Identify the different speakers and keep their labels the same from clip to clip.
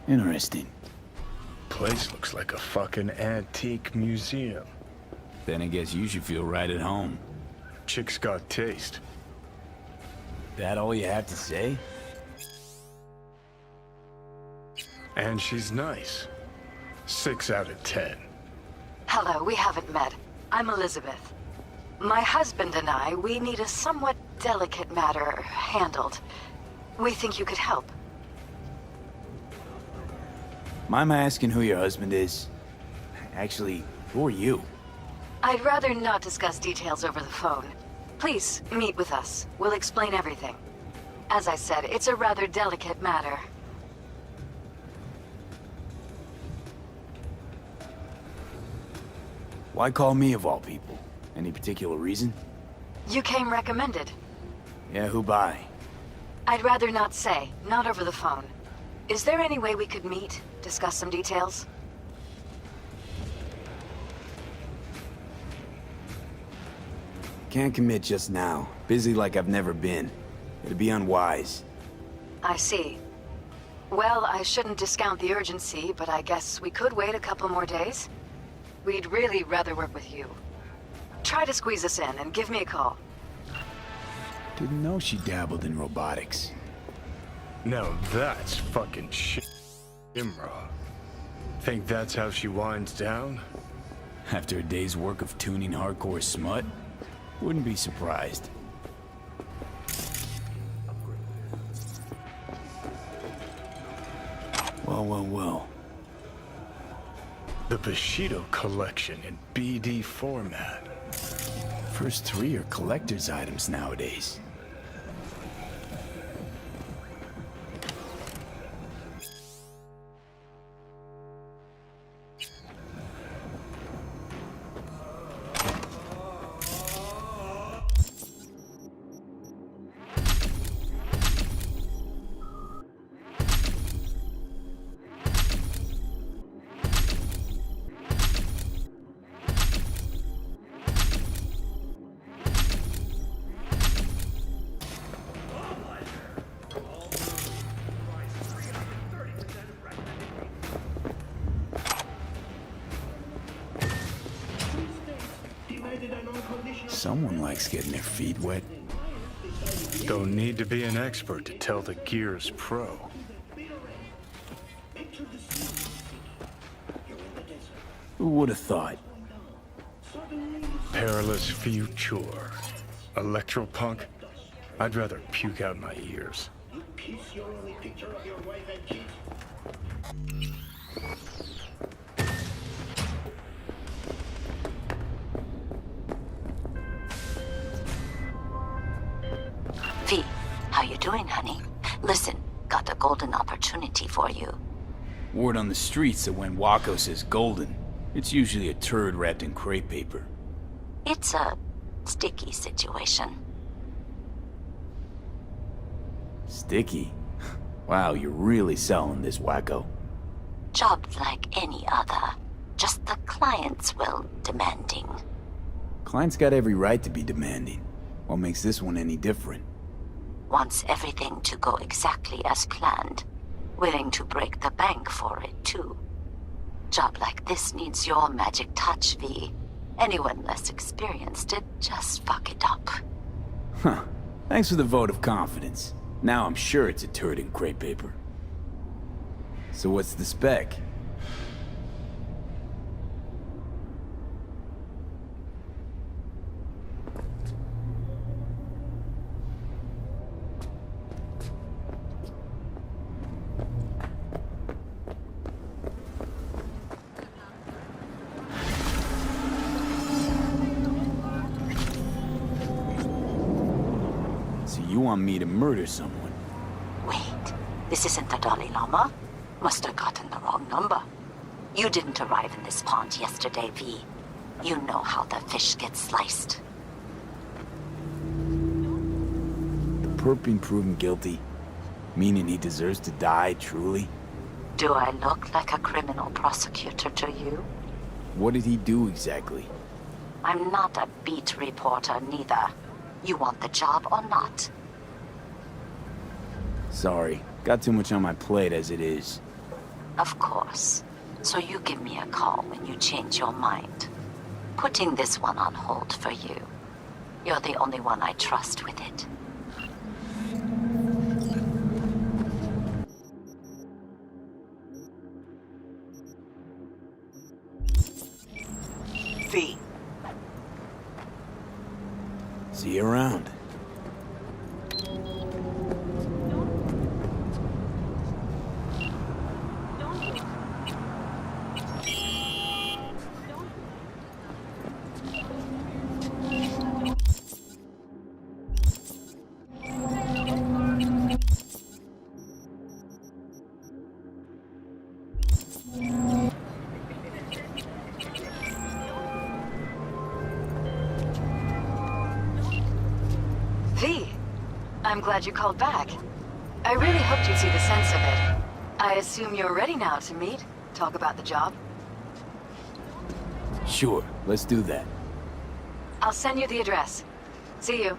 Speaker 1: Interesting.
Speaker 2: Place looks like a fucking antique museum.
Speaker 1: Then I guess you should feel right at home.
Speaker 2: Chick's got taste.
Speaker 1: That all you have to say?
Speaker 2: And she's nice. 6 out of 10.
Speaker 3: Hello, we haven't met. I'm Elizabeth. My husband and I, we need a somewhat delicate matter handled. We think you could help.
Speaker 1: Mind my asking who your husband is? Actually, who are you?
Speaker 3: I'd rather not discuss details over the phone. Please, meet with us. We'll explain everything. As I said, it's a rather delicate matter.
Speaker 1: Why call me of all people? Any particular reason?
Speaker 3: You came recommended.
Speaker 1: Yeah, who by?
Speaker 3: I'd rather not say, not over the phone. Is there any way we could meet, discuss some details?
Speaker 1: Can't commit just now. Busy like I've never been. It'd be unwise.
Speaker 3: I see. Well, I shouldn't discount the urgency, but I guess we could wait a couple more days. We'd really rather work with you. Try to squeeze us in and give me a call.
Speaker 1: Didn't know she dabbled in robotics.
Speaker 2: Now that's fucking shit, Imra. Think that's how she winds down?
Speaker 1: After a day's work of tuning hardcore smut? Wouldn't be surprised. Well.
Speaker 2: The Bushido collection in BD format.
Speaker 1: First 3 are collector's items nowadays. Someone likes getting their feet wet.
Speaker 2: Don't need to be an expert to tell the Gear's pro.
Speaker 1: Who would have thought?
Speaker 2: Perilous future. Electropunk? I'd rather puke out my ears.
Speaker 4: V, how you doing, honey? Listen, got a golden opportunity for you.
Speaker 1: Word on the streets that when Wako says golden, it's usually a turd wrapped in crepe paper.
Speaker 4: It's a sticky situation.
Speaker 1: Sticky? Wow, you're really selling this, Wacko.
Speaker 4: Jobs like any other. Just the client's will demanding.
Speaker 1: Client's got every right to be demanding. What makes this one any different?
Speaker 4: Wants everything to go exactly as planned. Willing to break the bank for it, too. Job like this needs your magic touch, V. Anyone less experienced would just fuck it up.
Speaker 1: Huh. Thanks for the vote of confidence. Now I'm sure it's a turd in crepe paper. So what's the spec? You want me to murder someone?
Speaker 4: Wait, this isn't the Dalai Lama? Must have gotten the wrong number. You didn't arrive in this pond yesterday, V. You know how the fish gets sliced.
Speaker 1: The perp being proven guilty? Meaning he deserves to die, truly?
Speaker 4: Do I look like a criminal prosecutor to you?
Speaker 1: What did he do exactly?
Speaker 4: I'm not a beat reporter, neither. You want the job or not?
Speaker 1: Sorry, Got too much on my plate as it is.
Speaker 4: Of course. So you give me a call when you change your mind. Putting this one on hold for you. You're the only one I trust with it.
Speaker 5: V.
Speaker 1: See you around.
Speaker 3: V, I'm glad you called back. I really hoped you'd see the sense of it. I assume you're ready now to meet, talk about the job.
Speaker 1: Sure, let's do that.
Speaker 3: I'll send you the address. See you.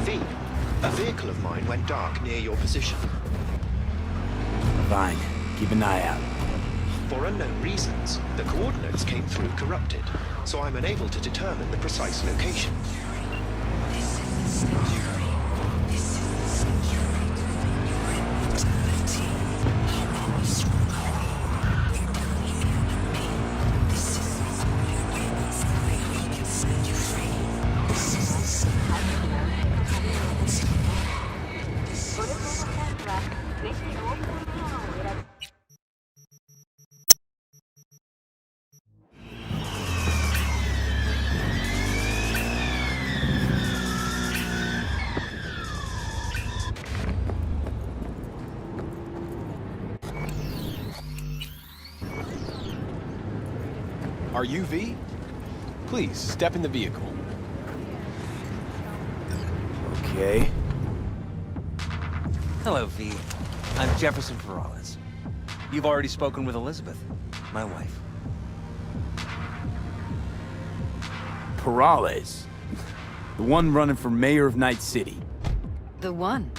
Speaker 5: V. A vehicle of mine went dark near your position.
Speaker 1: Fine. Keep an eye out.
Speaker 5: For unknown reasons, the coordinates came through corrupted, so I'm unable to determine the precise location.
Speaker 6: Are you V? Please, step in the vehicle.
Speaker 1: Okay.
Speaker 7: Hello, V. I'm Jefferson Perales. You've already spoken with Elizabeth, my wife.
Speaker 1: Perales. The one running for mayor of Night City.
Speaker 3: The one.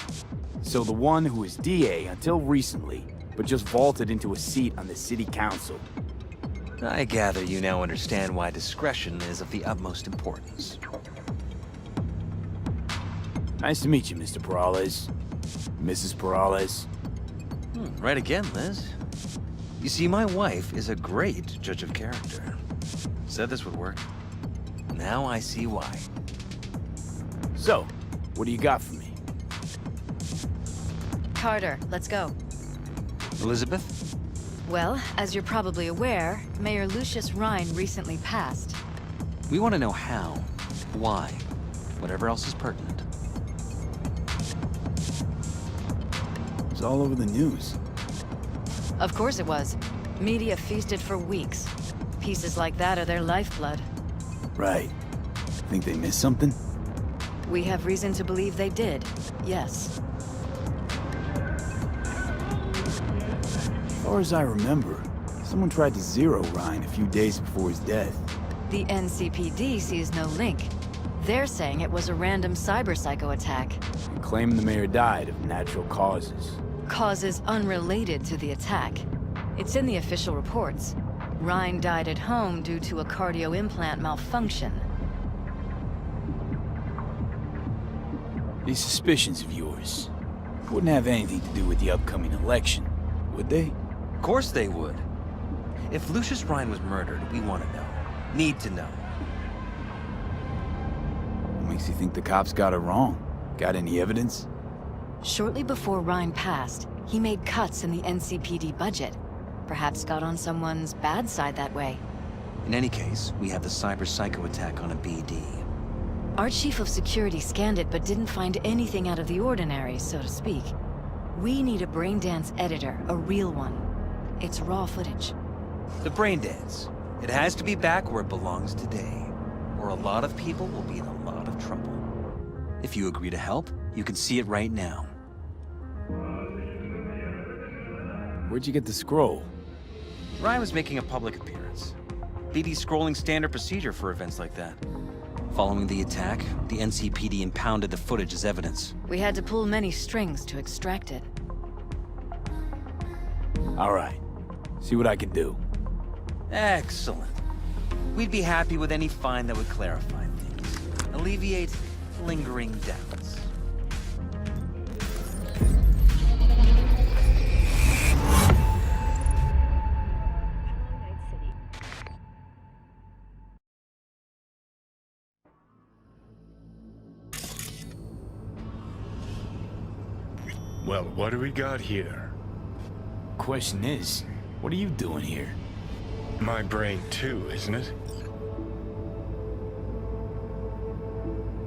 Speaker 1: So the one who was DA until recently, but just vaulted into a seat on the city council.
Speaker 7: I gather you now understand why discretion is of the utmost importance.
Speaker 1: Nice to meet you, Mr. Perales. Mrs. Perales.
Speaker 7: Right again, Liz. You see, my wife is a great judge of character. Said this would work. Now I see why.
Speaker 1: So, what do you got for me?
Speaker 3: Carter, let's go.
Speaker 7: Elizabeth?
Speaker 3: Well, as you're probably aware, Mayor Lucius Rhine recently passed.
Speaker 7: We want to know how, why, whatever else is pertinent.
Speaker 1: It's all over the news.
Speaker 3: Of course it was. Media feasted for weeks. Pieces like that are their lifeblood.
Speaker 1: Right. Think they missed something?
Speaker 3: We have reason to believe they did, yes.
Speaker 1: As far as I remember, someone tried to zero Ryan a few days before his death.
Speaker 3: The NCPD sees no link. They're saying it was a random cyber-psycho attack.
Speaker 1: And claiming the mayor died of natural causes.
Speaker 3: Causes unrelated to the attack. It's in the official reports. Ryan died at home due to a cardio implant malfunction.
Speaker 1: These suspicions of yours wouldn't have anything to do with the upcoming election, would they?
Speaker 7: Of course they would. If Lucius Rhine was murdered, we want to know. Need to know.
Speaker 1: What makes you think the cops got it wrong? Got any evidence?
Speaker 3: Shortly before Ryan passed, he made cuts in the NCPD budget. Perhaps got on someone's bad side that way.
Speaker 7: In any case, we have the cyber-psycho attack on a BD.
Speaker 3: Our chief of security scanned it but didn't find anything out of the ordinary, so to speak. We need a brain dance editor, a real one. It's raw footage.
Speaker 7: The brain dance. It has to be back where it belongs today, or a lot of people will be in a lot of trouble. If you agree to help, you can see it right now.
Speaker 1: Where'd you get the scroll?
Speaker 7: Ryan was making a public appearance. BD's scrolling standard procedure for events like that. Following the attack, the NCPD impounded the footage as evidence.
Speaker 3: We had to pull many strings to extract it.
Speaker 1: All right. See what I can do.
Speaker 7: Excellent. We'd be happy with any find that would clarify things, alleviate lingering doubts.
Speaker 2: Well, what do we got here?
Speaker 1: Question is, what are you doing here?
Speaker 2: My brain too, isn't it?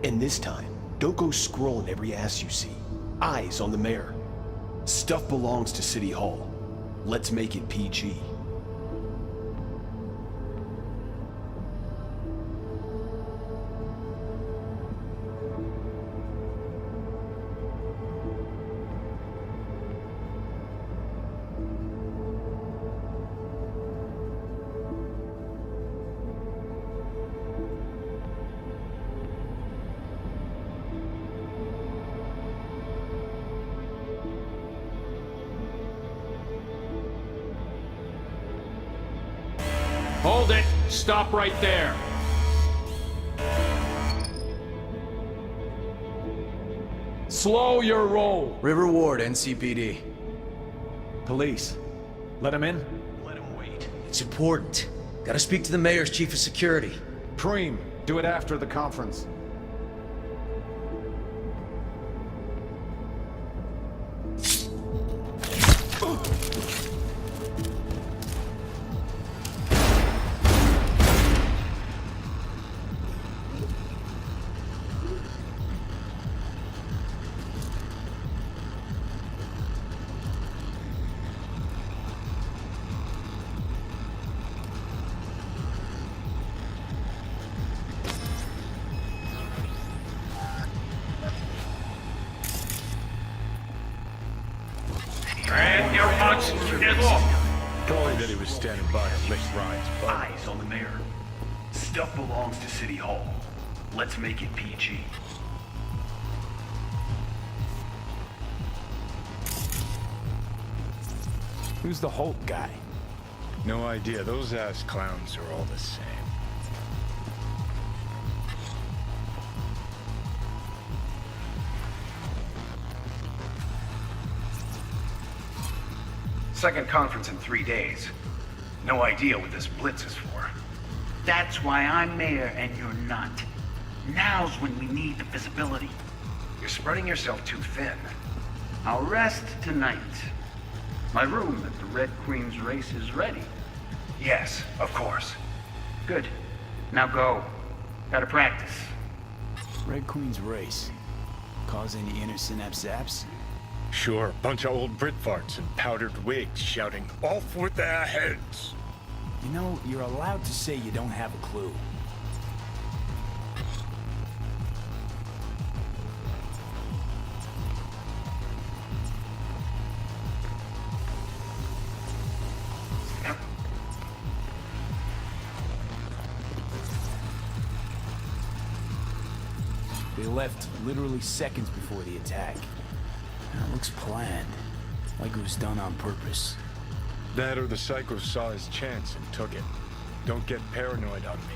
Speaker 6: And this time, don't go scrolling every ass you see. Eyes on the mayor. Stuff belongs to City Hall. Let's make it PG.
Speaker 8: Hold it! Stop right there! Slow your roll!
Speaker 9: River Ward, NCPD. Police. Let him in?
Speaker 6: Let him wait.
Speaker 9: It's important. Gotta speak to the mayor's chief of security.
Speaker 8: Preem, do it after the conference.
Speaker 2: And your punch is off. Probably that he was standing by to lick Ryan's butt.
Speaker 10: Eyes on the mayor. Stuff belongs to City Hall. Let's make it PG.
Speaker 1: Who's the Holt guy?
Speaker 2: No idea. Those ass clowns are all the same.
Speaker 10: Second conference in 3 days. No idea what this blitz is for.
Speaker 11: That's why I'm mayor and you're not. Now's when we need the visibility.
Speaker 10: You're spreading yourself too thin.
Speaker 11: I'll rest tonight. My room at the Red Queen's race is ready.
Speaker 10: Yes, of course.
Speaker 11: Good. Now go. Gotta practice.
Speaker 1: Red Queen's race. Cause any inner synapse zaps?
Speaker 2: Sure, bunch of old Brit farts in powdered wigs shouting, "Off with their heads!"
Speaker 1: You know, you're allowed to say you don't have a clue. They left literally seconds before the attack. That looks planned, like it was done on purpose.
Speaker 2: That or the psycho saw his chance and took it. Don't get paranoid on me.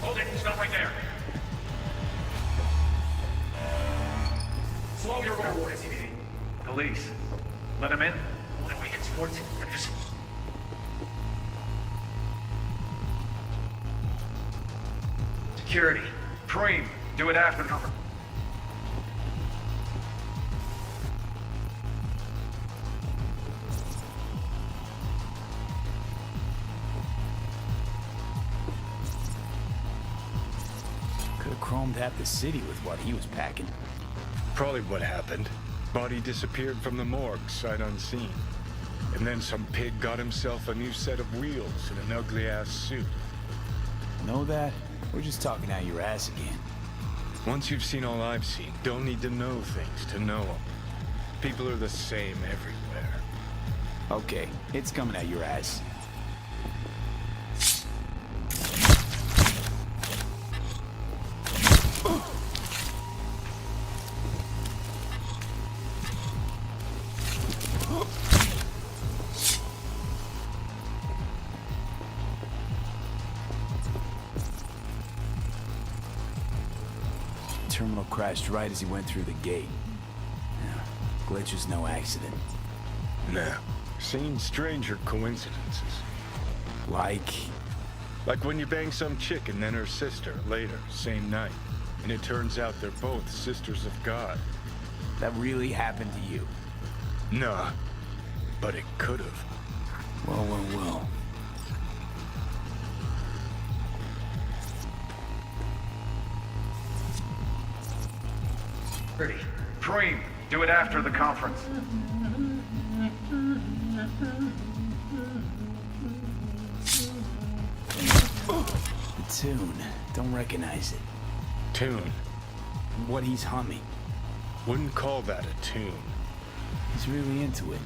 Speaker 8: Hold it! Stop right there! Slow your roll!
Speaker 10: Police. Let him in.
Speaker 11: What we get sports?
Speaker 10: Security. Preem, do it after the conference.
Speaker 1: Could have chromed half the city with what he was packing.
Speaker 2: Probably what happened. Body disappeared from the morgue, sight unseen. And then some pig got himself a new set of wheels and an ugly-ass suit.
Speaker 1: Know that? We're just talking out your ass again.
Speaker 2: Once you've seen all I've seen, don't need to know things to know them. People are the same everywhere.
Speaker 1: Okay, it's coming out your ass. Terminal crashed right as he went through the gate. Yeah, glitch was no accident.
Speaker 2: Nah, seen stranger coincidences.
Speaker 1: Like
Speaker 2: when you bang some chick and then her sister later, same night. And it turns out they're both sisters of God.
Speaker 1: that really happened to you?
Speaker 2: Nah, but it could have.
Speaker 1: Well.
Speaker 11: Ready. Dream. Do it after the conference.
Speaker 1: The tune. Don't recognize it.
Speaker 2: Tune?
Speaker 1: What he's humming.
Speaker 2: Wouldn't call that a tune.
Speaker 1: He's really into it.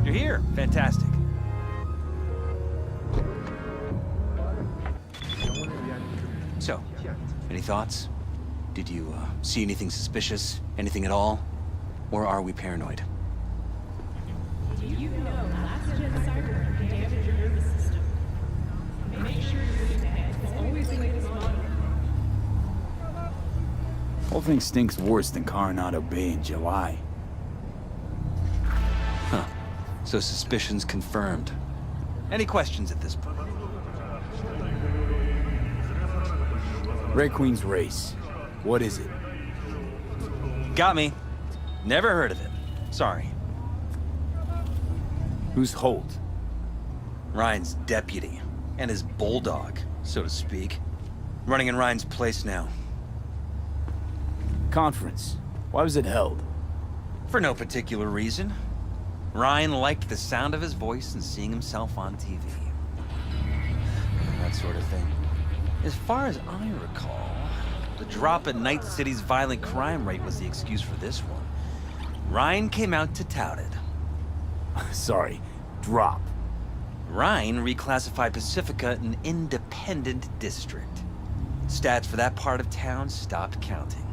Speaker 7: You're here. Fantastic. So, any thoughts? Did you see anything suspicious? Anything at all? Or are we paranoid?
Speaker 12: You know, last-gen cyber can damage your nervous system. Make sure your head is always the latest model.
Speaker 1: Whole thing stinks worse than Coronado Bay in July.
Speaker 7: Huh. So suspicions confirmed. Any questions at this point?
Speaker 1: Red Queen's race. What is it?
Speaker 7: Got me. Never heard of it. Sorry.
Speaker 1: Who's Holt?
Speaker 7: Ryan's deputy. And his bulldog, so to speak. Running in Ryan's place now.
Speaker 1: Conference. Why was it held?
Speaker 7: For no particular reason. Ryan liked the sound of his voice and seeing himself on TV. That sort of thing. As far as I recall, the drop in Night City's violent crime rate was the excuse for this one. Ryan came out to tout it.
Speaker 1: Sorry, drop.
Speaker 7: Ryan reclassified Pacifica an independent district. Stats for that part of town stopped counting.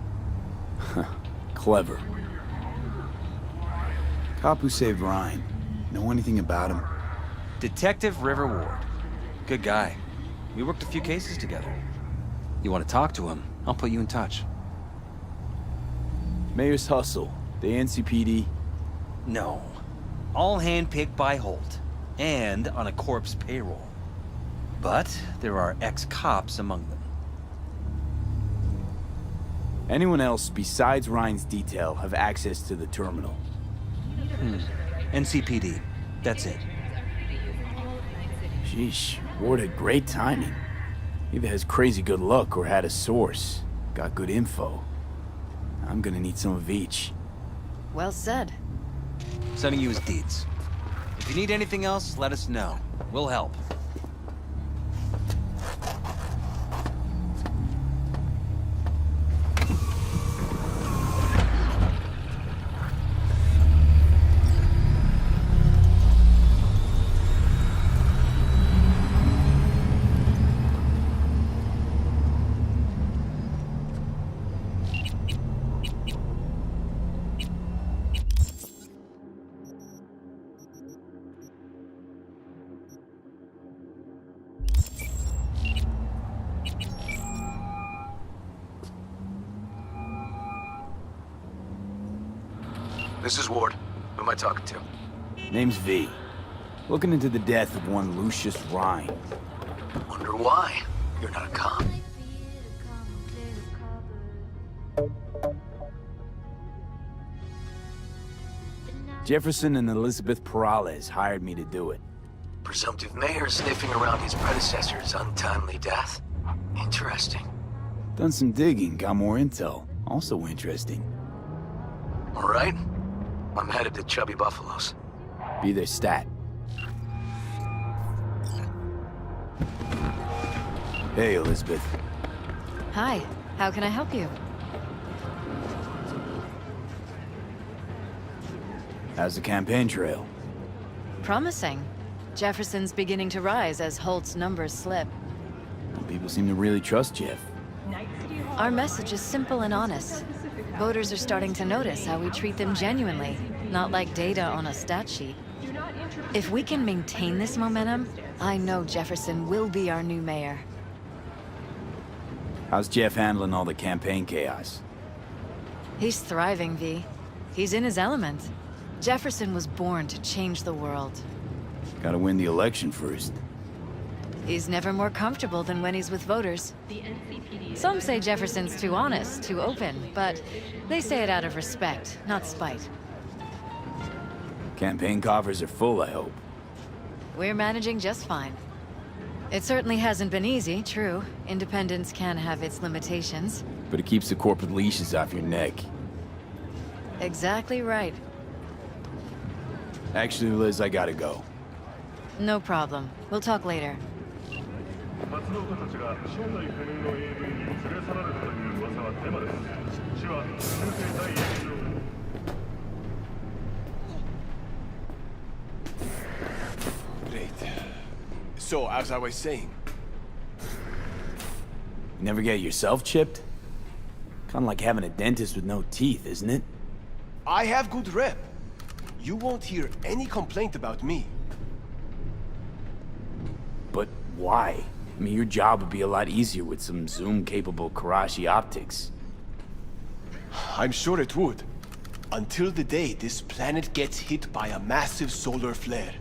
Speaker 1: Clever. Cop who saved Ryan. Know anything about him?
Speaker 7: Detective River Ward. Good guy. We worked a few cases together. You want to talk to him? I'll put you in touch.
Speaker 1: Mayor's Hustle. The NCPD?
Speaker 7: No. All handpicked by Holt. And on a corpse payroll. But there are ex-cops among them.
Speaker 1: Anyone else besides Ryan's detail have access to the terminal?
Speaker 7: NCPD. That's it.
Speaker 1: Sheesh, Ward had great timing. Either has crazy good luck or had a source. Got good info. I'm gonna need some of each.
Speaker 3: Well said.
Speaker 7: Sending you his deeds. If you need anything else, let us know. We'll help.
Speaker 13: This is Ward. Who am I talking to?
Speaker 1: Name's V. Looking into the death of one Lucius Rhine.
Speaker 13: Wonder why. You're not a cop.
Speaker 1: Jefferson and Elizabeth Perales hired me to do it.
Speaker 13: Presumptive mayor sniffing around his predecessor's untimely death? Interesting.
Speaker 1: Done some digging, got more intel. Also interesting.
Speaker 13: All right. I'm headed to Chubby Buffalo's.
Speaker 1: Be their stat. Hey, Elizabeth.
Speaker 3: Hi, how can I help you?
Speaker 1: How's the campaign trail?
Speaker 3: Promising. Jefferson's beginning to rise as Holt's numbers slip.
Speaker 1: People seem to really trust Jeff.
Speaker 3: Our message is simple and honest. Voters are starting to notice how we treat them genuinely, not like data on a stat sheet. If we can maintain this momentum, I know Jefferson will be our new mayor.
Speaker 1: How's Jeff handling all the campaign chaos?
Speaker 3: He's thriving, V. He's in his element. Jefferson was born to change the world.
Speaker 1: Gotta win the election first.
Speaker 3: He's never more comfortable than when he's with voters. Some say Jefferson's too honest, too open, but they say it out of respect, not spite.
Speaker 1: Campaign coffers are full, I hope.
Speaker 3: We're managing just fine. It certainly hasn't been easy, true. Independence can have its limitations.
Speaker 1: But it keeps the corporate leashes off your neck.
Speaker 3: Exactly right.
Speaker 1: Actually, Liz, I gotta go.
Speaker 3: No problem. We'll talk later.
Speaker 6: Great. So, as I was saying...
Speaker 1: You never get yourself chipped? Kinda like having a dentist with no teeth, isn't it?
Speaker 6: I have good rep. You won't hear any complaint about me.
Speaker 1: But why? I mean, your job would be a lot easier with some zoom-capable Karashi optics.
Speaker 6: I'm sure it would. Until the day this planet gets hit by a massive solar flare.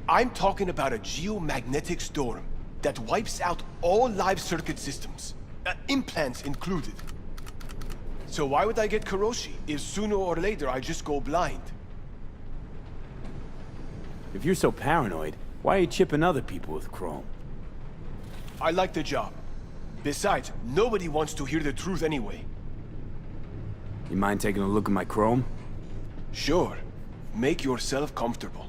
Speaker 6: I'm talking about a geomagnetic storm that wipes out all live circuit systems, implants included. So why would I get Karoshi if sooner or later I just go blind?
Speaker 1: If you're so paranoid, why are you chipping other people with Chrome?
Speaker 6: I like the job. Besides, nobody wants to hear the truth anyway.
Speaker 1: You mind taking a look at my Chrome?
Speaker 6: Sure. Make yourself comfortable.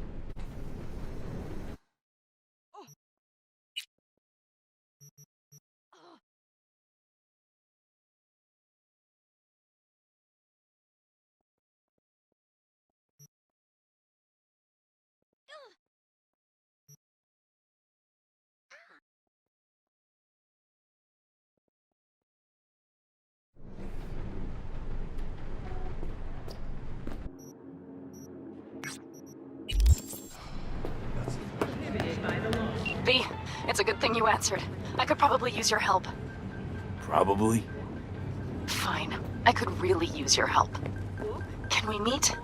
Speaker 3: V, it's a good thing you answered. I could probably use your help.
Speaker 1: Probably.
Speaker 3: Fine. I could really use your help. Can we meet?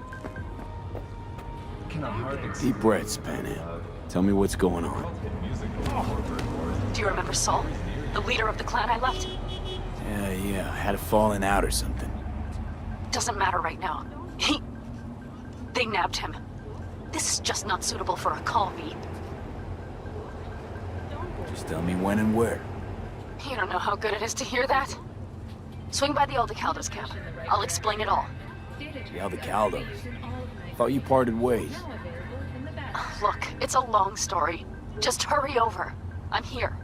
Speaker 1: Deep breaths, Panam. Tell me what's going on.
Speaker 3: Do you remember Saul? The leader of the clan I left?
Speaker 1: Yeah, had a falling out or something.
Speaker 3: Doesn't matter right now. They nabbed him. This is just not suitable for a call, V.
Speaker 1: Just tell me when and where.
Speaker 3: You don't know how good it is to hear that. Swing by the Aldecaldos camp. I'll explain it all.
Speaker 1: The Aldecaldos? Thought you parted ways.
Speaker 3: Look, it's a long story. Just hurry over. I'm here.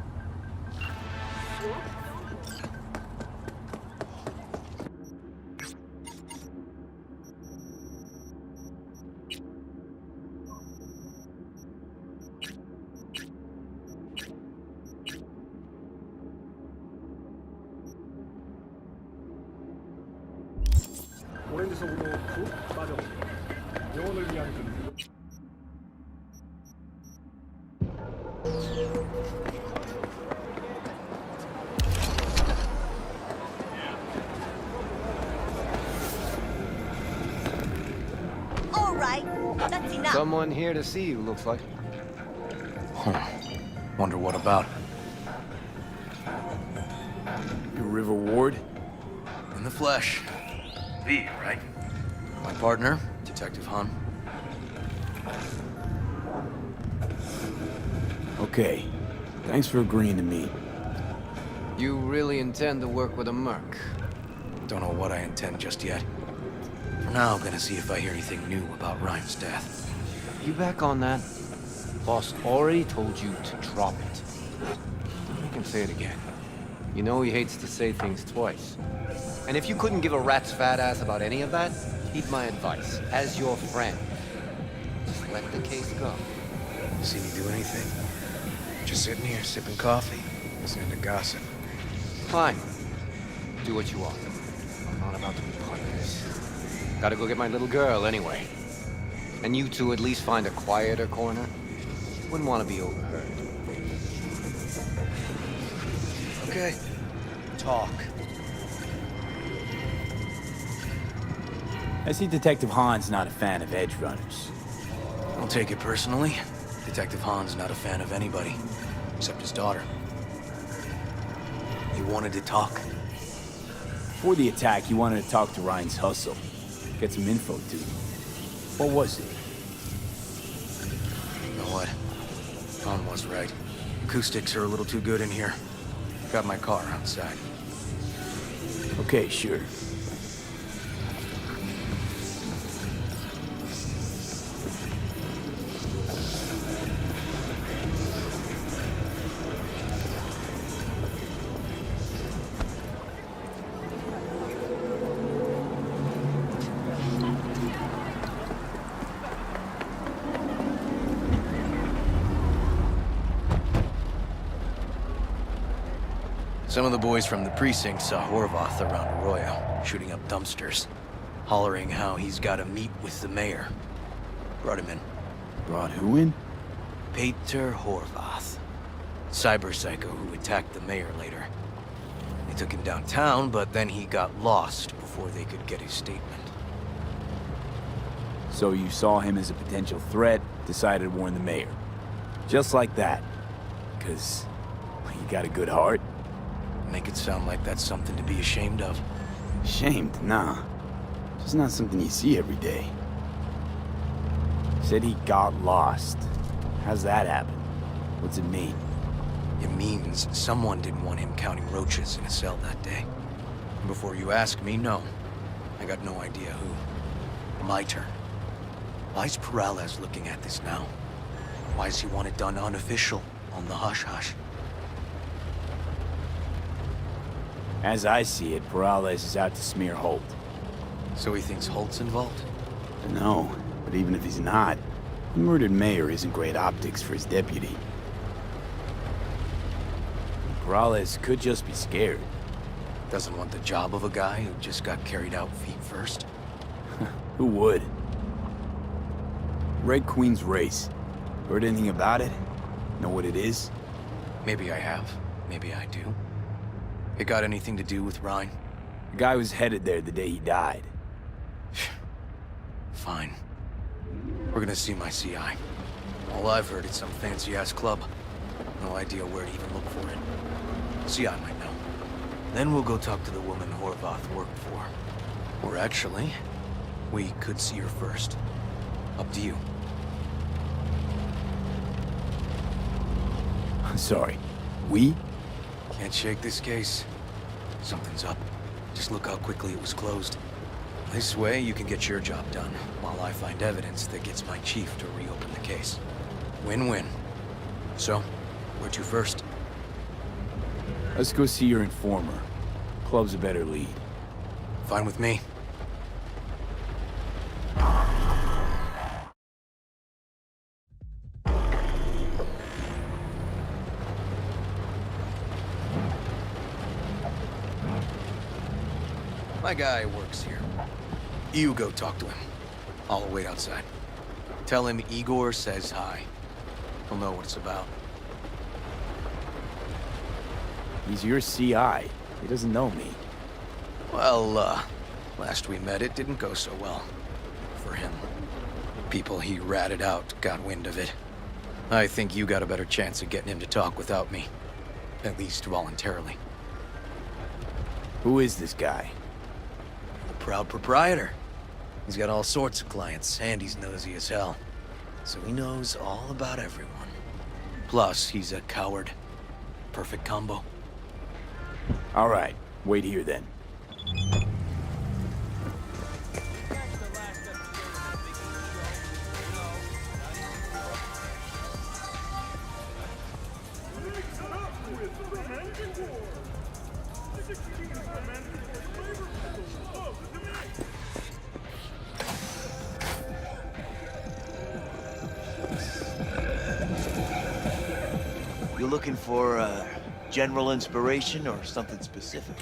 Speaker 14: Someone here to see you, looks like.
Speaker 7: Wonder what about?
Speaker 1: Your River Ward?
Speaker 7: In the flesh.
Speaker 13: V, right?
Speaker 7: My partner, Detective Hun.
Speaker 1: Okay. Thanks for agreeing to meet.
Speaker 14: You really intend to work with a merc?
Speaker 7: Don't know what I intend just yet. For now, I'm gonna see if I hear anything new about Ryan's death.
Speaker 14: You back on that? Boss already told you to drop it. You can say it again. You know he hates to say things twice. And if you couldn't give a rat's fat ass about any of that, heed my advice, as your friend. Just let the case go.
Speaker 7: See me do anything? Just sitting here, sipping coffee, listening to gossip.
Speaker 14: Fine. Do what you want. I'm not about to be part of this. Gotta go get my little girl anyway. And you two at least find a quieter corner. Wouldn't want to be overheard.
Speaker 7: Okay. Talk.
Speaker 1: I see Detective Han's not a fan of edge runners.
Speaker 7: Don't take it personally. Detective Han's not a fan of anybody, except his daughter. You wanted to talk?
Speaker 1: Before the attack, you wanted to talk to Ryan's hustle. Get some info, too. What was it?
Speaker 7: You know what? Han was right. Acoustics are a little too good in here. Got my car outside.
Speaker 1: Okay, sure.
Speaker 7: Some of the boys from the precinct saw Horvath around Arroyo, shooting up dumpsters, hollering how he's got to meet with the mayor. Brought him in.
Speaker 1: Brought who in?
Speaker 7: Peter Horvath. Cyber psycho who attacked the mayor later. They took him downtown, but then he got lost before they could get his statement.
Speaker 1: So you saw him as a potential threat, decided to warn the mayor. Just like that. 'Cause you got a good heart.
Speaker 7: Make it sound like that's something to be ashamed of.
Speaker 1: Ashamed? Nah. Just not something you see every day. Said he got lost. How's that happen? What's it mean?
Speaker 7: It means someone didn't want him counting roaches in a cell that day. And before you ask me, no. I got no idea who. My turn. Why's Peralez looking at this now? Why does he want it done unofficial, on the hush-hush?
Speaker 1: As I see it, Peralez is out to smear Holt.
Speaker 7: So he thinks Holt's involved?
Speaker 1: No, but even if he's not, the murdered mayor isn't great optics for his deputy. Peralez could just be scared.
Speaker 7: Doesn't want the job of a guy who just got carried out feet first?
Speaker 1: Who would? Red Queen's race. Heard anything about it? Know what it is?
Speaker 7: Maybe I have. Maybe I do. It got anything to do with Ryan?
Speaker 1: The guy was headed there the day he died.
Speaker 7: Fine. We're gonna see my CI. All I've heard is some fancy-ass club. No idea where to even look for it. CI might know. Then we'll go talk to the woman Horvath worked for. Or actually, we could see her first. Up to you.
Speaker 1: Sorry. We?
Speaker 7: Can't shake this case. Something's up. Just look how quickly it was closed. This way, you can get your job done, while I find evidence that gets my chief to reopen the case. Win-win. So, where to first?
Speaker 1: Let's go see your informer. Club's a better lead.
Speaker 7: Fine with me. My guy works here. You go talk to him. I'll wait outside. Tell him Igor says hi. He'll know what it's about.
Speaker 1: He's your CI. He doesn't know me.
Speaker 7: Well, last we met, it didn't go so well. For him. People he ratted out got wind of it. I think you got a better chance of getting him to talk without me. At least voluntarily.
Speaker 1: Who is this guy?
Speaker 7: The proud proprietor. He's got all sorts of clients, and he's nosy as hell. So he knows all about everyone. Plus, he's a coward. Perfect combo.
Speaker 1: All right, wait here then.
Speaker 15: You looking for general inspiration or something specific?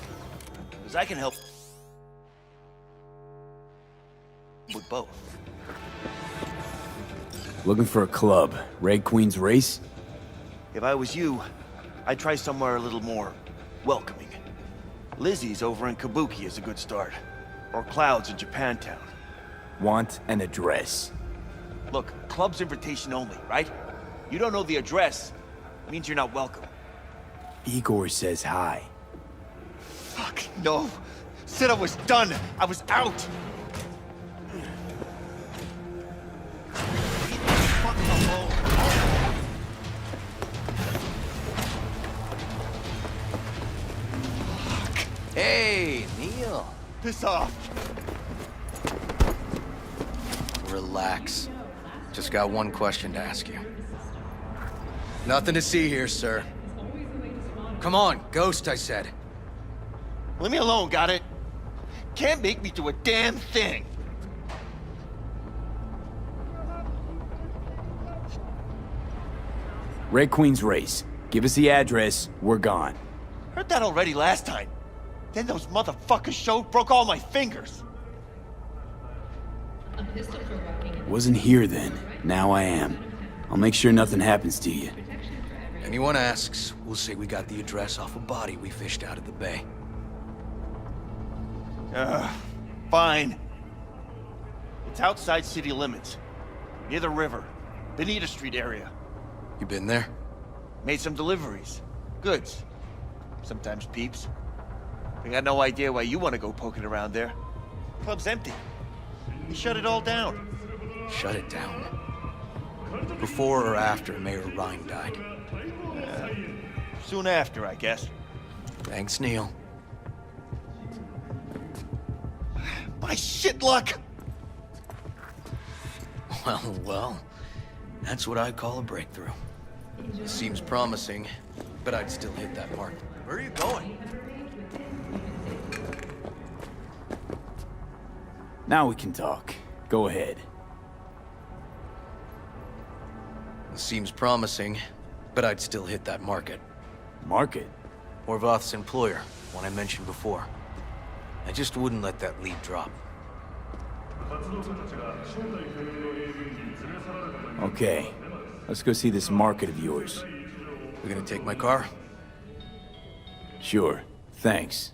Speaker 15: Because I can help with both.
Speaker 1: Looking for a club. Red Queen's Race?
Speaker 15: If I was you, I'd try somewhere a little more welcoming. Lizzie's over in Kabuki is a good start. Or Cloud's in Japantown.
Speaker 1: Want an address.
Speaker 15: Look, club's invitation only, right? You don't know the address, means you're not welcome.
Speaker 1: Igor says hi.
Speaker 15: Fuck, no. Said I was done. I was out. Fuck alone.
Speaker 7: Hey, Neil.
Speaker 15: Piss off.
Speaker 7: Relax. Just got one question to ask you. Nothing to see here, sir. Come on, Ghost, I said.
Speaker 15: Leave me alone, got it? Can't make me do a damn thing.
Speaker 1: Red Queen's Race. Give us the address, we're gone.
Speaker 15: Heard that already last time. Then those motherfuckers showed, broke all my fingers.
Speaker 1: Wasn't here then. Now I am. I'll make sure nothing happens to you.
Speaker 7: Anyone asks, we'll say we got the address off a body we fished out of the bay.
Speaker 15: Fine. It's outside city limits. Near the river. Benita Street area.
Speaker 7: You been there?
Speaker 15: Made some deliveries. Goods. Sometimes peeps. I got no idea why you want to go poking around there. Club's empty. He shut it all down.
Speaker 7: Shut it down? Before or after Mayor Rhine died?
Speaker 15: Soon after, I guess.
Speaker 7: Thanks, Neil.
Speaker 15: My shit luck!
Speaker 7: Well, that's what I call a breakthrough. Seems promising, but I'd still hit that mark. Where are you going?
Speaker 1: Now we can talk. Go ahead.
Speaker 7: Seems promising, but I'd still hit that market.
Speaker 1: Market?
Speaker 7: Horvath's employer, one I mentioned before. I just wouldn't let that lead drop.
Speaker 1: Okay, let's go see this market of yours.
Speaker 7: We're gonna take my car?
Speaker 1: Sure, thanks.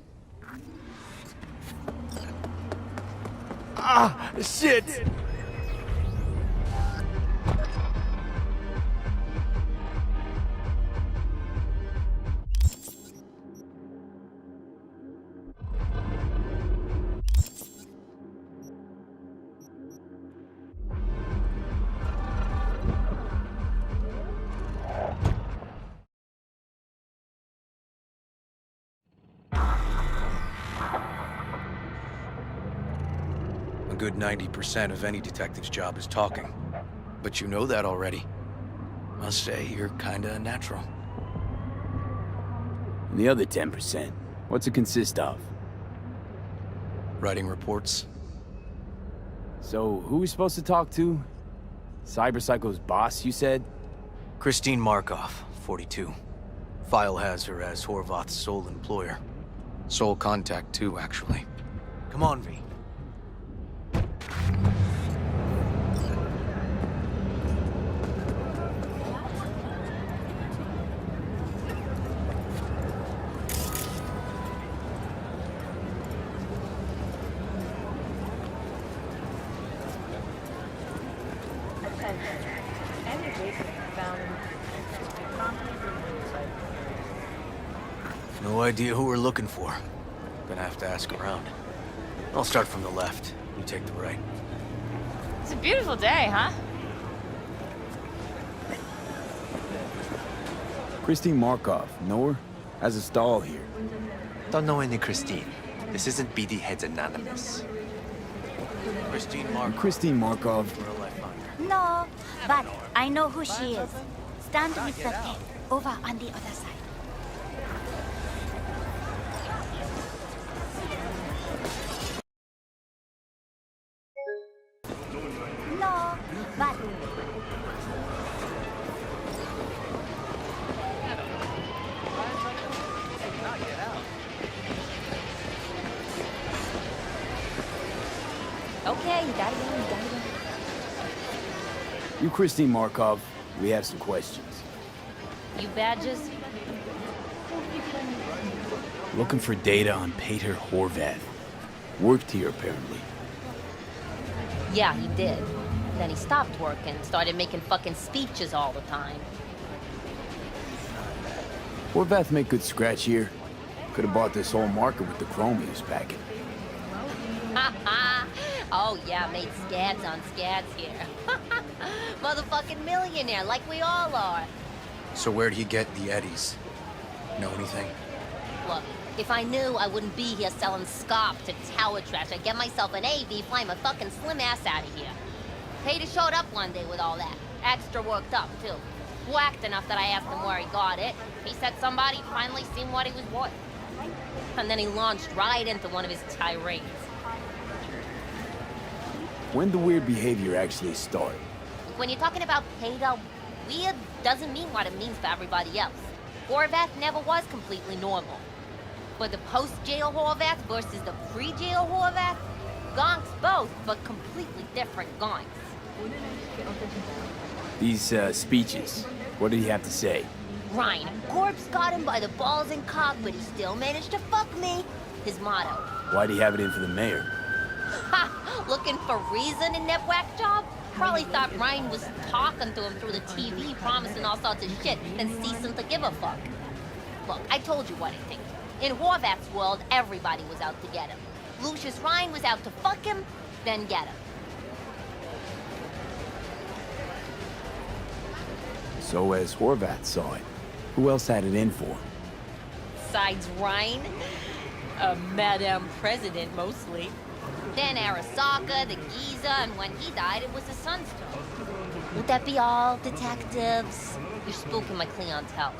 Speaker 15: Ah, shit!
Speaker 7: A good 90% of any detective's job is talking. But you know that already. Must say, you're kinda natural.
Speaker 1: And the other 10%, what's it consist of?
Speaker 7: Writing reports.
Speaker 1: So, who are we supposed to talk to? Cyberpsycho's boss, you said?
Speaker 7: Christine Markov, 42. File has her as Horvath's sole employer. Sole contact, too, actually. Come on, V. No idea who we're looking for. Gonna have to ask around. I'll start from the left. You take the right.
Speaker 16: It's a beautiful day, huh?
Speaker 1: Christine Markov, know her? Has a stall here.
Speaker 17: Don't know any Christine. This isn't BD Heads Anonymous.
Speaker 1: Christine Markov.
Speaker 18: No, but I know who she is. Stand with the tent, over on the other side. No, but...
Speaker 16: Okay, you gotta go, you gotta go.
Speaker 1: You Christine Markov, we have some questions.
Speaker 16: You badges?
Speaker 1: Looking for data on Peter Horvath. Worked here, apparently.
Speaker 16: Yeah, he did. Then he stopped working, started making fucking speeches all the time.
Speaker 1: Horvath make good scratch here. Could have bought this whole market with the chrome he was packing.
Speaker 16: Oh yeah, made scads on scads here. Motherfucking millionaire, like we all are.
Speaker 7: So where'd he get the eddies? Know anything?
Speaker 16: Look, if I knew, I wouldn't be here selling scop to tower trash. I'd get myself an AV, fly my fucking slim ass out of here. Peter showed up one day with all that. Extra worked up, too. Whacked enough that I asked him where he got it. He said somebody finally seen what he was worth. And then he launched right into one of his tirades.
Speaker 1: When the weird behavior actually start?
Speaker 16: When you're talking about Peter, weird doesn't mean what it means for everybody else. Horvath never was completely normal. But the post-jail Horvath versus the pre-jail Horvath, gonks both, but completely different gonks.
Speaker 1: These, speeches, what did he have to say?
Speaker 16: Ryan, Corpse got him by the balls and cock, but he still managed to fuck me. His motto.
Speaker 1: Why'd he have it in for the mayor?
Speaker 16: Ha! Looking for reason in that whack job? Probably thought Ryan was talking to him through the TV, promising all sorts of shit, and ceasing to give a fuck. Look, I told you what I think. In Horvath's world, everybody was out to get him. Lucius Ryan was out to fuck him, then get him.
Speaker 1: So as Horvath saw it, who else had it in for him?
Speaker 16: Besides Ryan, Madame President mostly. Then Arasaka, the Giza, and when he died, it was his son's turn. Would that be all, detectives? You're spooking my clientele.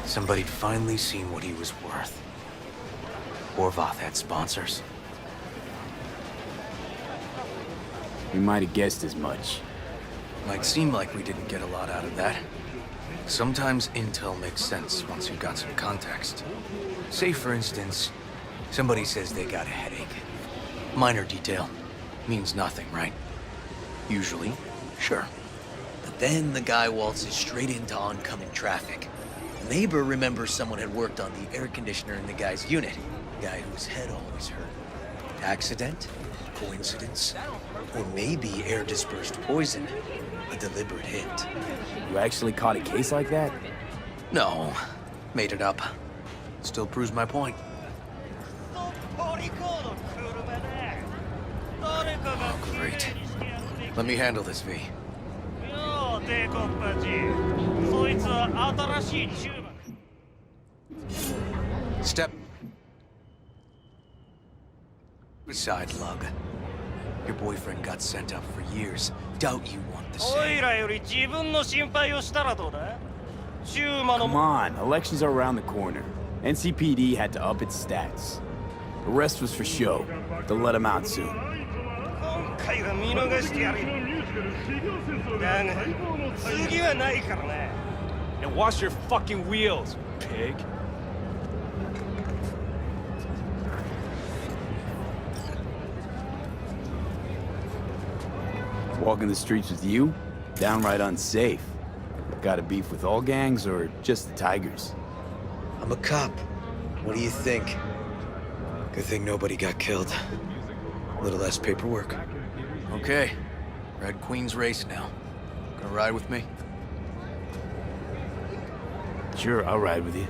Speaker 7: Somebody'd finally seen what he was worth. Horvath had sponsors.
Speaker 1: We might have guessed as much.
Speaker 7: Might seem like we didn't get a lot out of that. Sometimes intel makes sense once you've got some context. Say, for instance, somebody says they got a headache. Minor detail. Means nothing, right? Usually, sure. But then the guy waltzes straight into oncoming traffic. The neighbor remembers someone had worked on the air conditioner in the guy's unit. The guy whose head always hurt. Accident? Coincidence? Or maybe air-dispersed poison. A deliberate hit.
Speaker 1: You actually caught a case like that?
Speaker 7: No. Made it up. Still proves my point. Oh, great. Let me handle this, V. Step aside, Lug. Your boyfriend got sent up for years. Doubt you want the same.
Speaker 1: Come on, elections are around the corner. NCPD had to up its stats. The rest was for show. They'll let him out soon.
Speaker 9: And wash your fucking wheels, pig.
Speaker 1: Walking the streets with you? Downright unsafe. Got a beef with all gangs or just the Tigers?
Speaker 7: I'm a cop. What do you think? Good thing nobody got killed. A little less paperwork. Okay. Red Queen's race now. Gonna ride with me?
Speaker 1: Sure, I'll ride with you.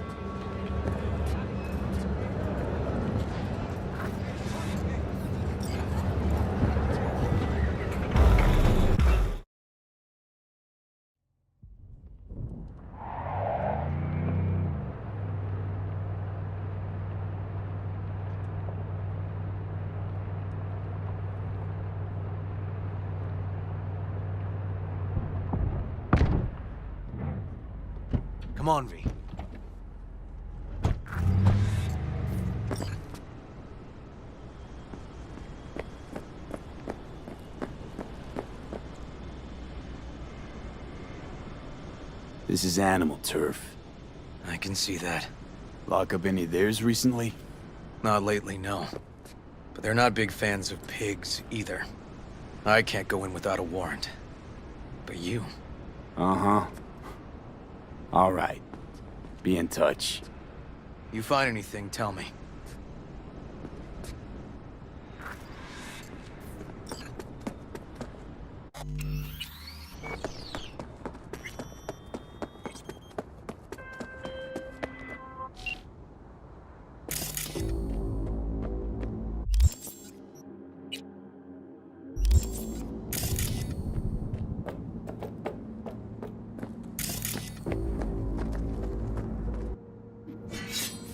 Speaker 7: Come on, V.
Speaker 1: This is animal turf.
Speaker 7: I can see that.
Speaker 1: Lock up any of theirs recently?
Speaker 7: Not lately, no. But they're not big fans of pigs, either. I can't go in without a warrant. But you...
Speaker 1: Uh-huh. All right. Be in touch.
Speaker 7: You find anything, tell me.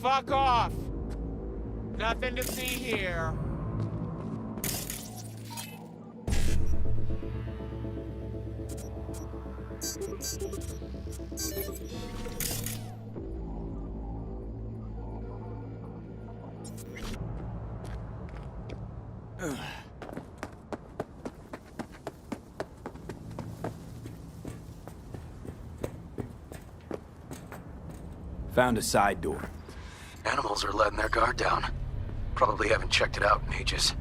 Speaker 19: Fuck off! Nothing to see here.
Speaker 1: Found a side door.
Speaker 13: Animals are letting their guard down. Probably haven't checked it out in ages.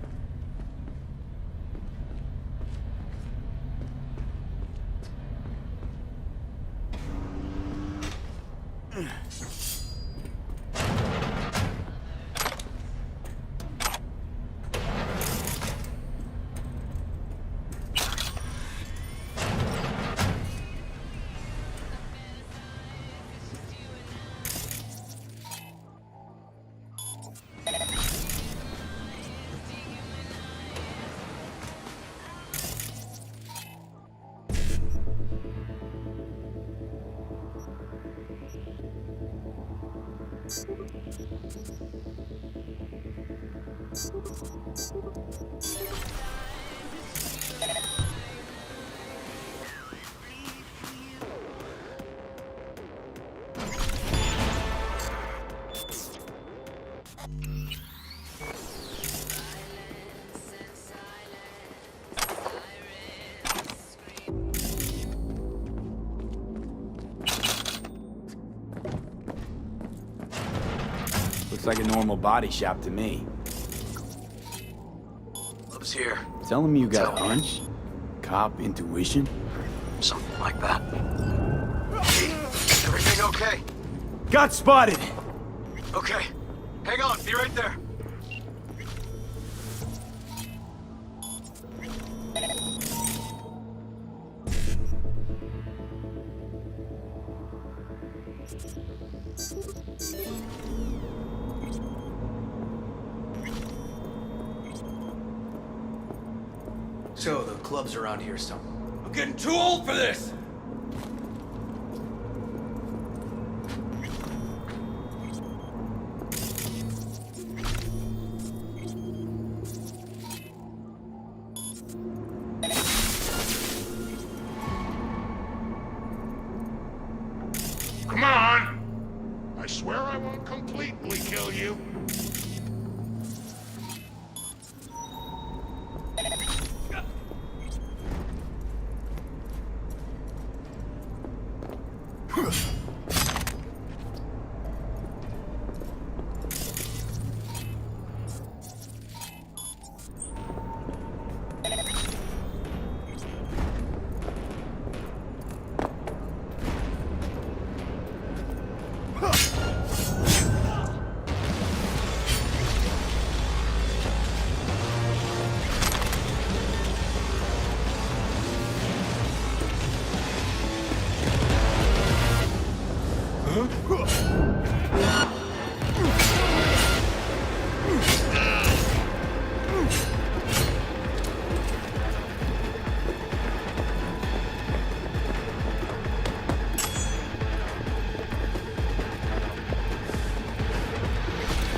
Speaker 1: Looks like a normal body shop to me.
Speaker 13: Love's here.
Speaker 1: Tell him you got a hunch? Cop intuition?
Speaker 13: Something like that. Everything okay?
Speaker 1: Got spotted!
Speaker 13: Okay. Hang on, be right there.
Speaker 7: So, the club's around here somewhere.
Speaker 15: I'm getting too old for this!
Speaker 19: Come on! I swear I won't completely kill you.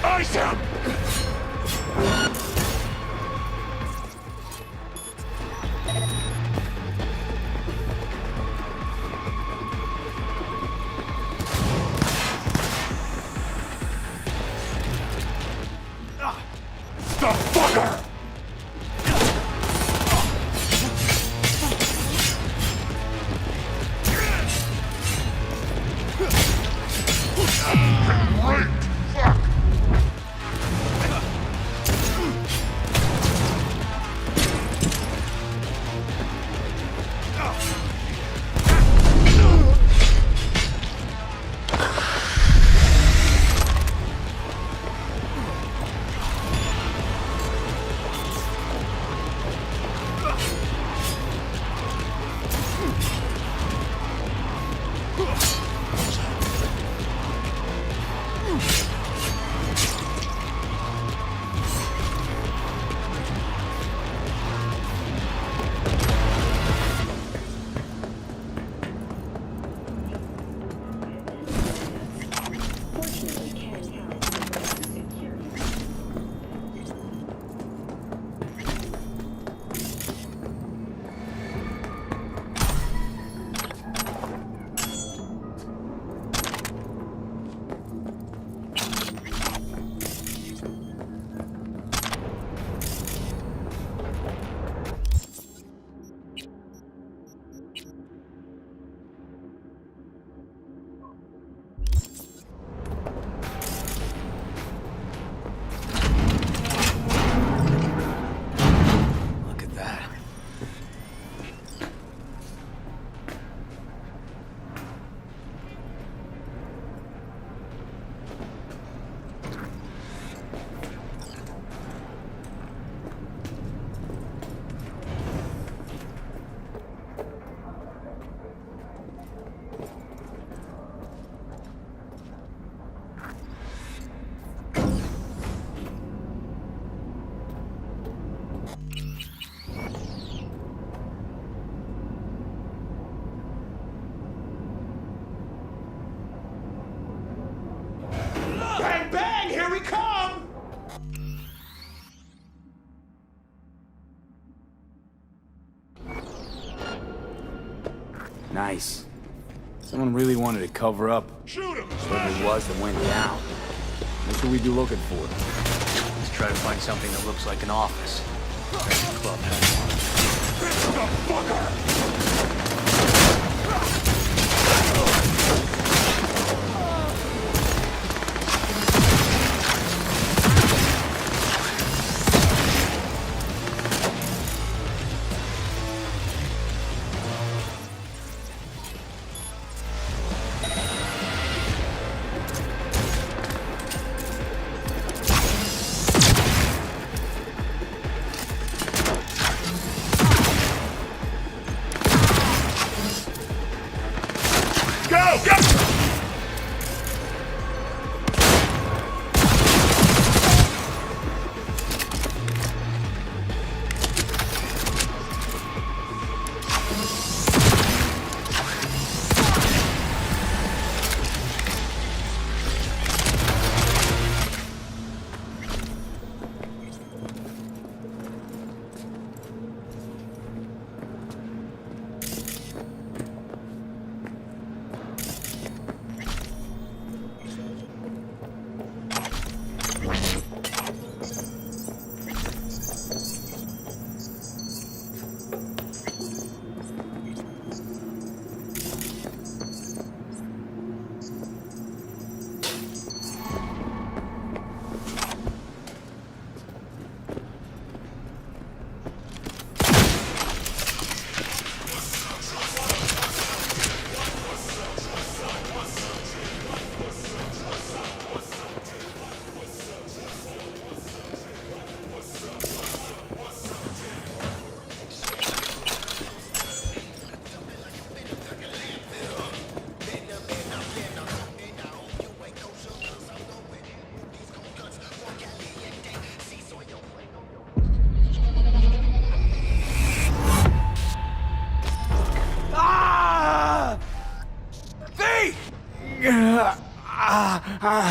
Speaker 19: Ice him! The fucker! Great! Fuck! Bang, bang! Here we come!
Speaker 1: Nice. Someone really wanted to cover up
Speaker 19: Shoot him!
Speaker 1: whatever it was that went down. What should we be looking for?
Speaker 7: Let's try to find something that looks like an office. The club has one.
Speaker 19: The fucker!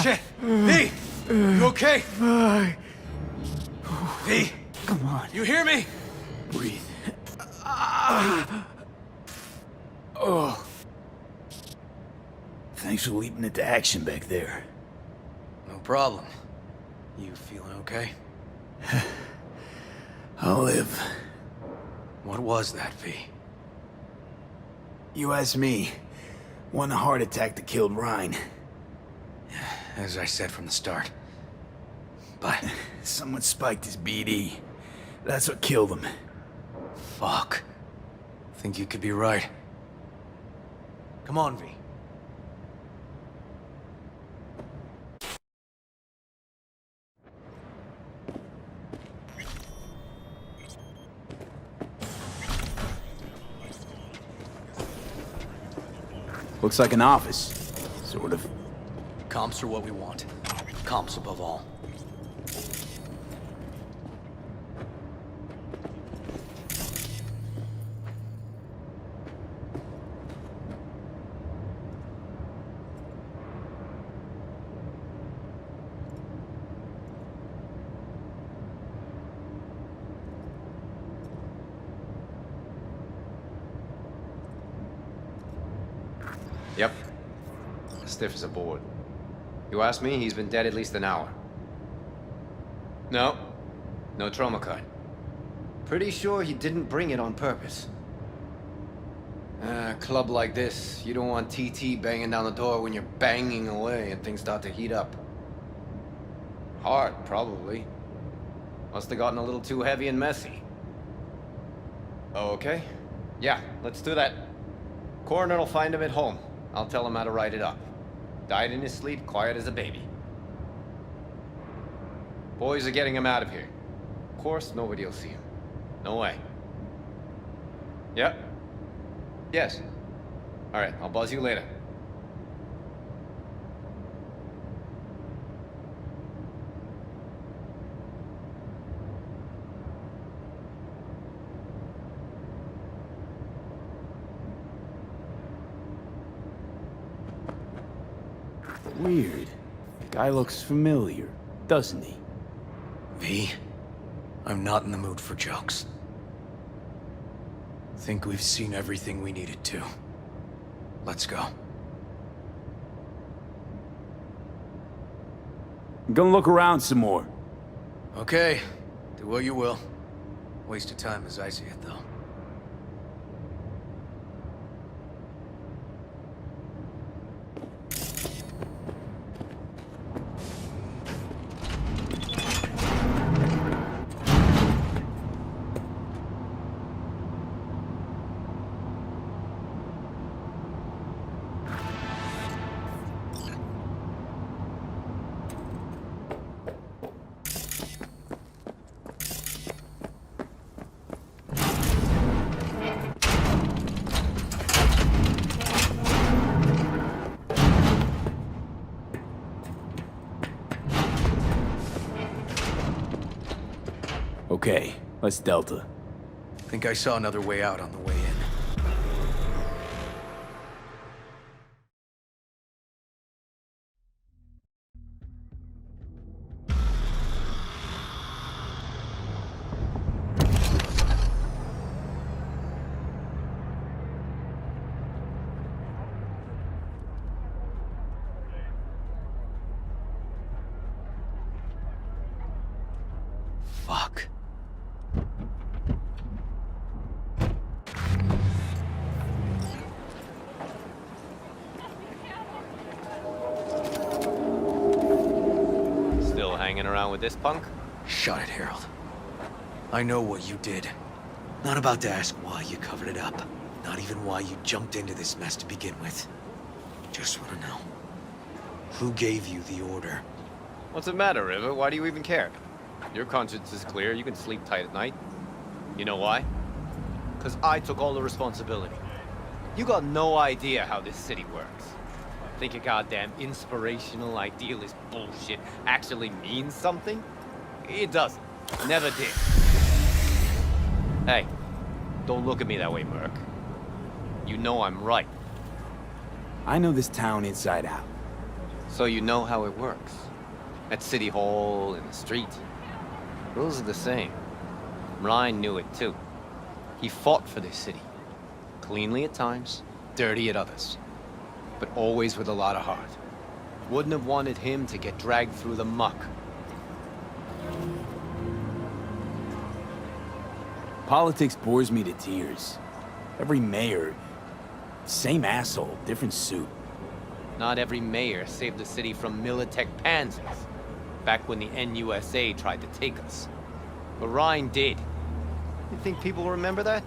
Speaker 7: Shit! V! You okay? V!
Speaker 1: Come on.
Speaker 7: You hear me?
Speaker 1: Breathe. Oh. Thanks for leaping into action back there.
Speaker 7: No problem. You feeling okay?
Speaker 1: I'll live.
Speaker 7: What was that, V?
Speaker 1: You asked me. One heart attack that killed Ryan.
Speaker 7: As I said from the start. But...
Speaker 1: Someone spiked his BD. That's what killed him.
Speaker 7: Fuck. Think you could be right. Come on, V.
Speaker 1: Looks like an office. Sort of.
Speaker 7: Comps are what we want. Comps above all.
Speaker 14: Yep. Stiff as a board. You ask me, he's been dead at least an hour. No. No trauma card. Pretty sure he didn't bring it on purpose. A club like this, you don't want TT banging down the door when you're banging away and things start to heat up. Hard, probably. Must have gotten a little too heavy and messy. Oh, okay. Yeah, let's do that. Coroner will find him at home. I'll tell him how to write it up. Died in his sleep, quiet as a baby. Boys are getting him out of here. Of course, nobody will see him. No way. Yep. Yes. Alright, I'll buzz you later.
Speaker 1: Weird. Guy looks familiar, doesn't he?
Speaker 7: V, I'm not in the mood for jokes. Think we've seen everything we needed to. Let's go.
Speaker 1: I'm gonna look around some more.
Speaker 7: Okay, do what you will. Waste of time as I see it, though.
Speaker 1: Okay, let's Delta.
Speaker 7: Think I saw another way out on the way in. Fuck.
Speaker 14: Still hanging around with this punk?
Speaker 7: Shut it, Harold. I know what you did. Not about to ask why you covered it up. Not even why you jumped into this mess to begin with. Just want to know. Who gave you the order?
Speaker 14: What's the matter, River? Why do you even care? Your conscience is clear, you can sleep tight at night. You know why? Because I took all the responsibility. You got no idea how this city works. Think your goddamn inspirational, idealist bullshit actually means something? It doesn't. Never did. Hey, don't look at me that way, Merc. You know I'm right.
Speaker 1: I know this town inside out.
Speaker 14: So you know how it works. At City Hall, in the street. Rules are the same. Ryan knew it too. He fought for this city. Cleanly at times, dirty at others. But always with a lot of heart. Wouldn't have wanted him to get dragged through the muck.
Speaker 1: Politics bores me to tears. Every mayor, same asshole, different suit.
Speaker 14: Not every mayor saved the city from Militech panzers, back when the NUSA tried to take us. But Ryan did. You think people remember that?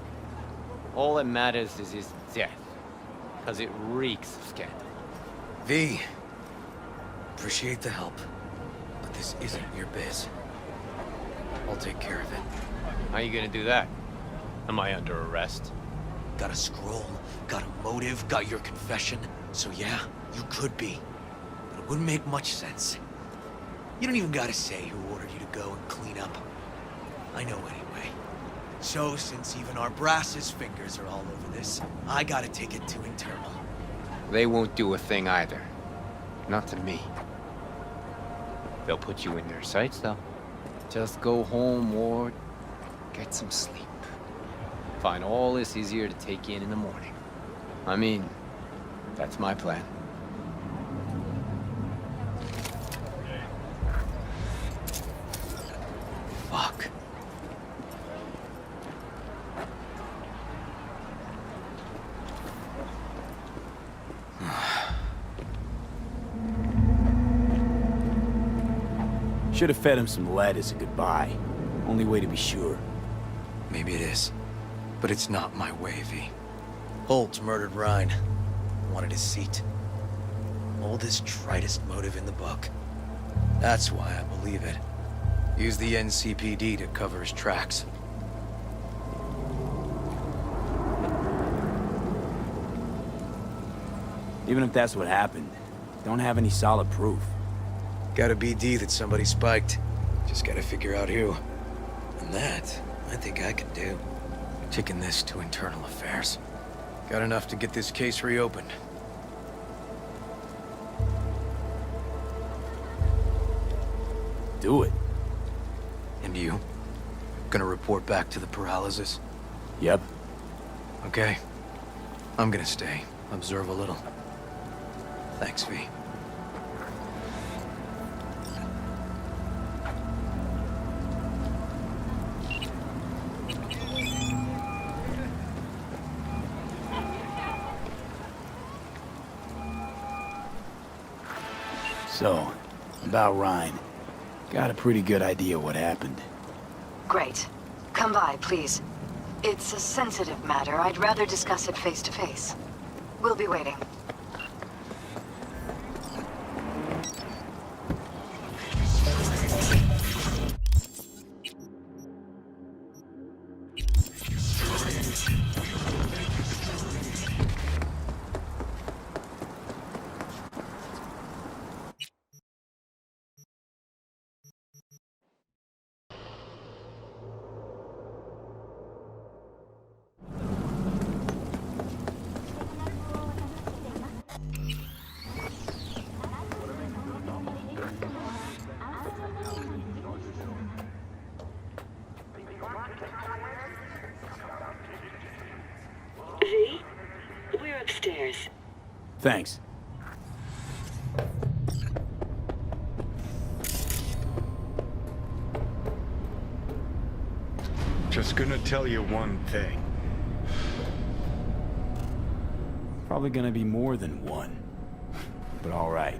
Speaker 14: All that matters is his death, because it reeks of scandal.
Speaker 7: V, appreciate the help, but this isn't your biz. I'll take care of it.
Speaker 14: How you gonna do that? Am I under arrest?
Speaker 7: Got a scroll, got a motive, got your confession. So yeah, you could be. But it wouldn't make much sense. You don't even gotta say who ordered you to go and clean up. I know anyway. So since even our brass's fingers are all over this, I gotta take it to internal.
Speaker 14: They won't do a thing either. Not to me. They'll put you in their sights, though. Just go home, Ward. Get some sleep. Find all this easier to take in the morning. I mean, that's my plan.
Speaker 7: Fuck.
Speaker 1: Should have fed him some lead as a goodbye. Only way to be sure.
Speaker 7: Maybe it is. But it's not my way, V. Holtz murdered Ryan. Wanted his seat. Oldest, tritest motive in the book. That's why I believe it. Used the NCPD to cover his tracks.
Speaker 1: Even if that's what happened, don't have any solid proof.
Speaker 7: Got a BD that somebody spiked. Just gotta figure out who. And that, I think I can do. Taking this to internal affairs. Got enough to get this case reopened.
Speaker 1: Do it.
Speaker 7: And you? Gonna report back to the paralysis?
Speaker 1: Yep.
Speaker 7: Okay. I'm gonna stay. Observe a little. Thanks, V.
Speaker 1: So, about Ryan. Got a pretty good idea what happened.
Speaker 3: Great. Come by, please. It's a sensitive matter. I'd rather discuss it face to face. We'll be waiting.
Speaker 20: V, we're upstairs.
Speaker 1: Thanks.
Speaker 2: Just gonna tell you one thing.
Speaker 1: Probably gonna be more than one. But all right.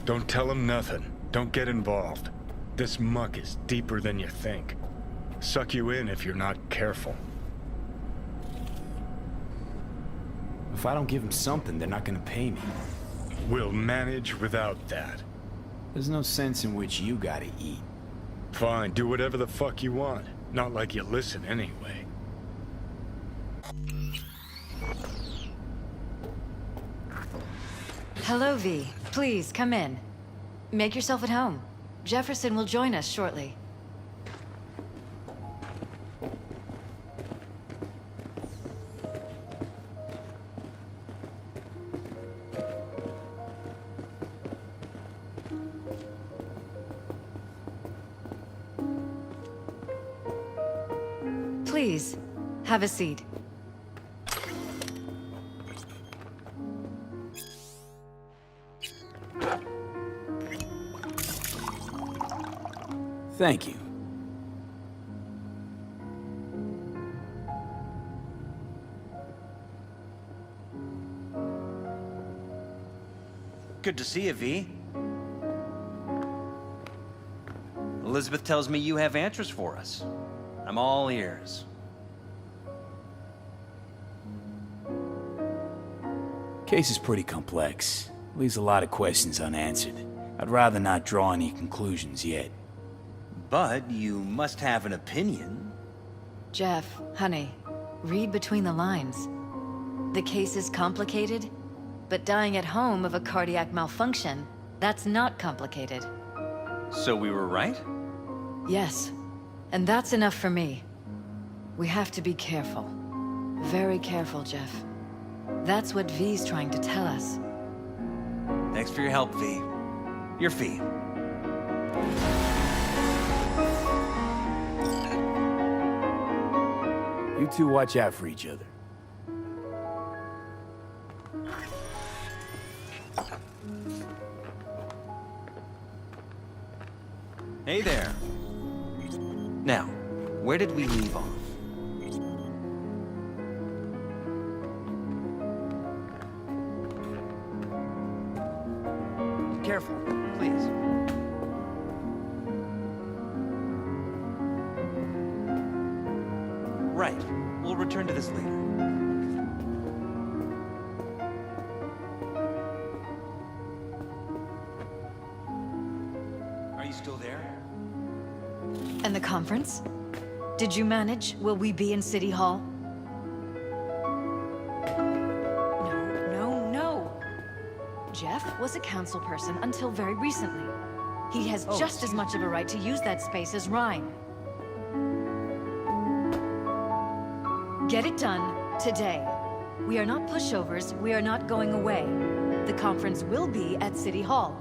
Speaker 2: Don't tell him nothing. Don't get involved. This muck is deeper than you think. Suck you in if you're not careful.
Speaker 1: If I don't give them something, they're not gonna pay me.
Speaker 2: We'll manage without that.
Speaker 1: There's no sense in which you gotta eat.
Speaker 2: Fine, do whatever the fuck you want. Not like you listen anyway.
Speaker 3: Hello, V. Please, come in. Make yourself at home. Jefferson will join us shortly. Please, have a seat.
Speaker 1: Thank you.
Speaker 21: Good to see you, V. Elizabeth tells me you have answers for us. I'm all ears.
Speaker 1: Case is pretty complex. Leaves a lot of questions unanswered. I'd rather not draw any conclusions yet.
Speaker 21: But you must have an opinion.
Speaker 3: Jeff, honey, read between the lines. The case is complicated, but dying at home of a cardiac malfunction, that's not complicated.
Speaker 21: So we were right?
Speaker 3: Yes, and that's enough for me. We have to be careful. Very careful, Jeff. That's what V's trying to tell us.
Speaker 21: Thanks for your help, V. Your fee.
Speaker 1: You two watch out for each other.
Speaker 21: Hey there. Now, where did we leave off? Careful, please. Right. We'll return to this later. Are you still there?
Speaker 3: And the conference? Did you manage? Will we be in City Hall? No. Jeff was a council person until very recently. He has just as much of a right to use that space as Ryan. Get it done today. We are not pushovers. We are not going away. The conference will be at City Hall.